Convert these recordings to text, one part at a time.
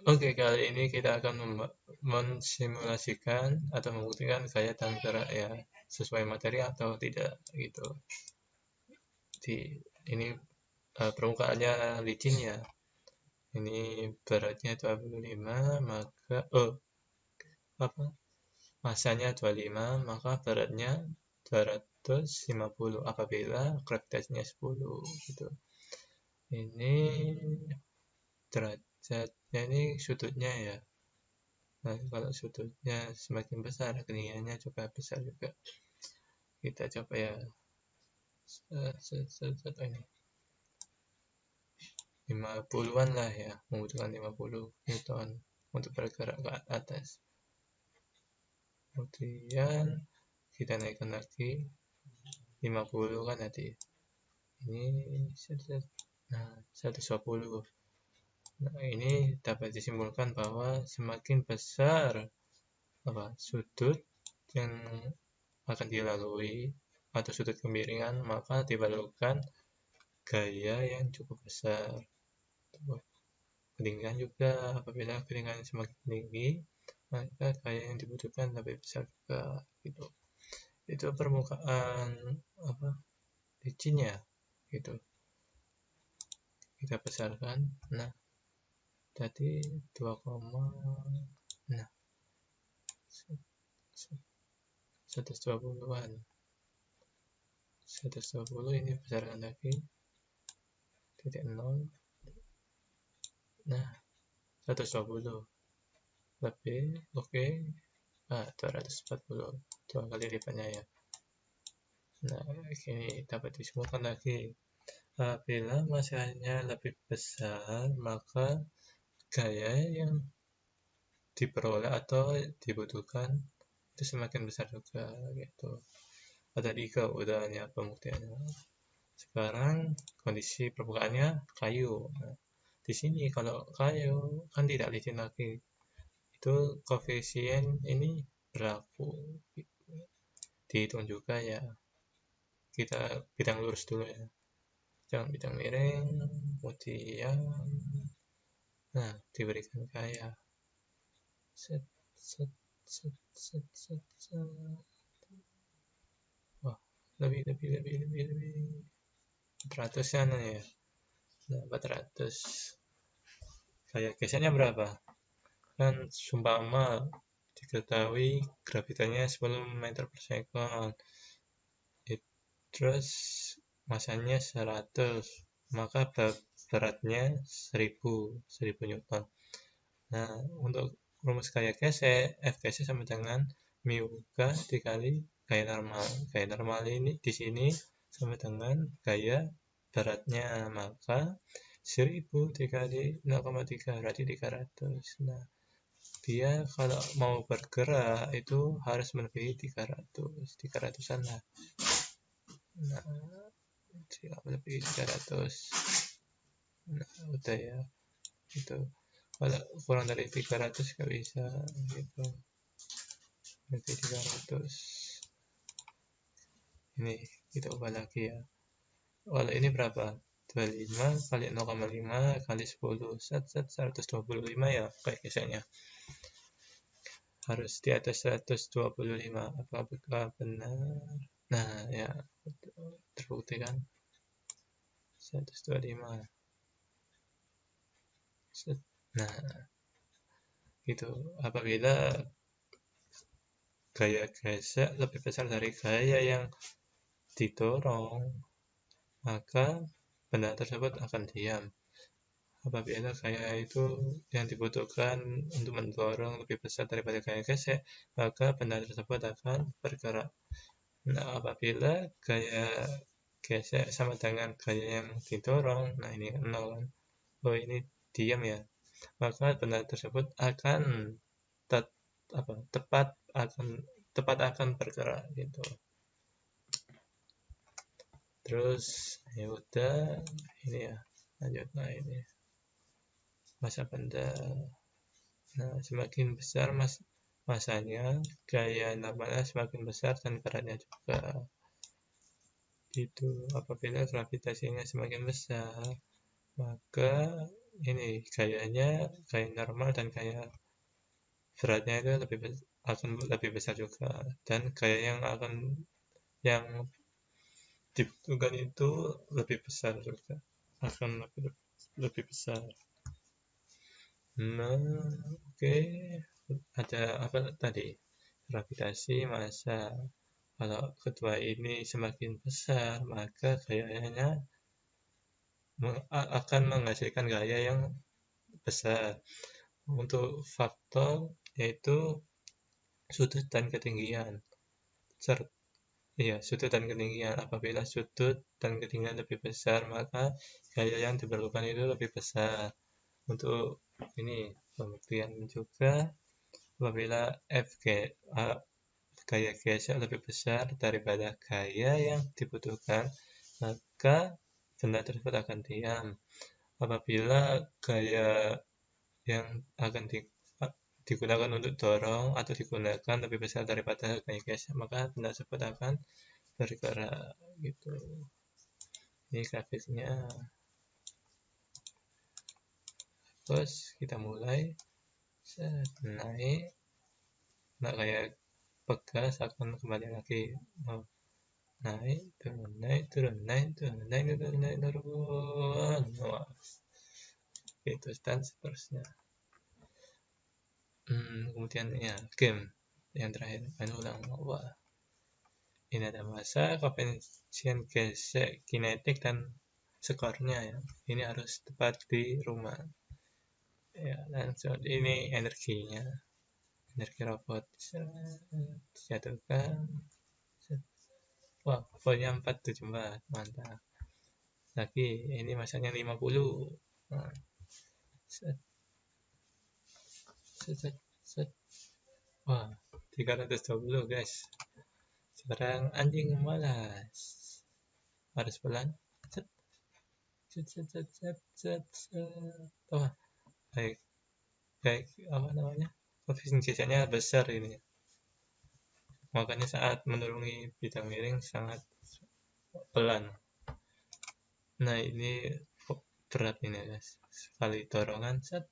Oke, kali ini kita akan mensimulasikan atau membuktikan gaya dan gerak ya sesuai materi atau tidak gitu. Di ini permukaannya licin ya. Ini beratnya 25, maka apa? Masanya 25, maka beratnya 250 apabila gravitasinya 10 gitu. Ini derajatnya, ini sudutnya ya. Nah, kalau sudutnya semakin besar, ketinggiannya juga besar juga. Kita coba ya, ini 50-an lah ya, membutuhkan 50 Newton untuk bergerak ke atas. Kemudian kita naikkan lagi 50 kan tadi. Ini nah 120. Nah, ini dapat disimpulkan bahwa semakin besar sudut yang akan dilalui atau sudut kemiringan, maka diperlukan gaya yang cukup besar. Ketinggian juga, apabila ketinggian semakin tinggi, maka gaya yang dibutuhkan lebih besar juga gitu. Itu permukaan licinnya gitu. Kita besarkan. Nah, tadi 2, nah 120-an. 120 ini besarkan lagi. Titik 0. Nah, 120 lebih, oke. 240, 2 kali lipatnya ya. Nah, ini dapat disimpulkan lagi. Bila masanya lebih besar, maka gaya yang diperoleh atau dibutuhkan itu semakin besar juga gitu. Ada 3 udahnya pembuktiannya. Sekarang kondisi permukaannya kayu. Nah, di sini kalau kayu kan tidak licin lagi, itu koefisien ini berlaku. Dihitung juga ya. Kita bidang lurus dulu ya. Jangan bidang miring. Kemudian, nah diberikan gaya. Set. Wah, lebih 400-an ya. Nah, 400. Gaya gesernya berapa? Kan sumpama diketahui gravitasinya 10 meter per second, terus masanya 100, maka beratnya 1000 Newton. Nah, untuk rumus gaya geser, F geser sama dengan mu K dikali gaya normal. Gaya normal ini di sini sama dengan gaya beratnya, maka 1000 dikali 0,3 berarti 300. Nah, dia kalau mau bergerak itu harus melebihi 300-an lah. Nah, lebih 300. Nah, udah ya. Itu kalau kurang dari 300 nggak bisa gitu. Lebih 300. Ini kita ubah lagi ya. Kalau ini berapa? 25 kali 0,5 kali 10 125 ya kayak biasanya. Harus di atas 125. Apakah benar? Nah, ya terbukti kan? 125. Nah, gitu. Apabila gaya geser lebih besar dari gaya yang didorong, maka benda tersebut akan diam. Apabila gaya itu yang dibutuhkan untuk mendorong lebih besar daripada gaya geser, maka benda tersebut akan bergerak. Nah, apabila gaya geser sama dengan gaya yang didorong, nah ini 0 kan. Oh, ini diam ya. Maka benda tersebut akan tepat akan bergerak gitu. Terus ya udah ini ya, lanjut. Nah, ini masa benda. Nah, semakin besar masanya, gaya normalnya semakin besar dan beratnya juga gitu. Apabila gravitasinya semakin besar, maka ini gayanya gaya normal dan gaya beratnya itu akan lebih besar juga, dan gaya yang dibutuhkan itu lebih besar juga, akan lebih besar. Nah, oke. Ada apa tadi? Gravitasi massa. Kalau kedua ini semakin besar, maka gayanya akan menghasilkan gaya yang besar. Untuk faktor yaitu sudut dan ketinggian. Iya, sudut dan ketinggian. Apabila sudut dan ketinggian lebih besar, maka gaya yang diperlukan itu lebih besar. Untuk ini pembuktian juga, apabila gaya gesek lebih besar daripada gaya yang dibutuhkan, maka benda tersebut akan diam. Apabila gaya yang akan digunakan untuk dorong atau digunakan lebih besar daripada gaya gesek, maka benda tersebut akan bergerak gitu. Ini grafiknya. Terus kita mulai naik, nggak kayak pegas akan kembali lagi. Naik turun naik turun naik turun naik turun naik turun, itu dan seterusnya. Kemudian ya game yang terakhir main ulang. Wah, ini ada masa koefisien gesek kinetik dan skornya ya. Ini harus tepat di rumah ya. Dan ini energi robot dijatuhkan. Wah, poinnya 474, mantap. Lagi ini masanya 50. Nah, set, set, set. Wah, 320 guys. Sekarang anjing malas, harus pelan. Set, set, set, set, set, set, set. Wah, baik apa namanya, koefisiennya besar ini, makanya saat menuruni bidang miring sangat pelan. Nah, ini berat ini guys, sekali dorongan set,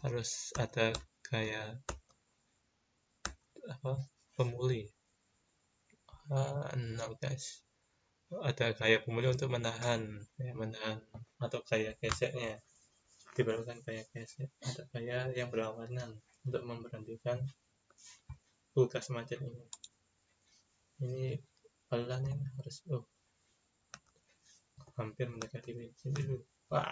harus ada gaya apa, pemulih. No guys, ada gaya pemulih untuk menahan atau gaya geseknya, diperlukan gaya gesek atau gaya yang berlawanan untuk memberhentikan tugas semacam ini. Ini pelan ini harus hampir mendekati sini dulu. Wah,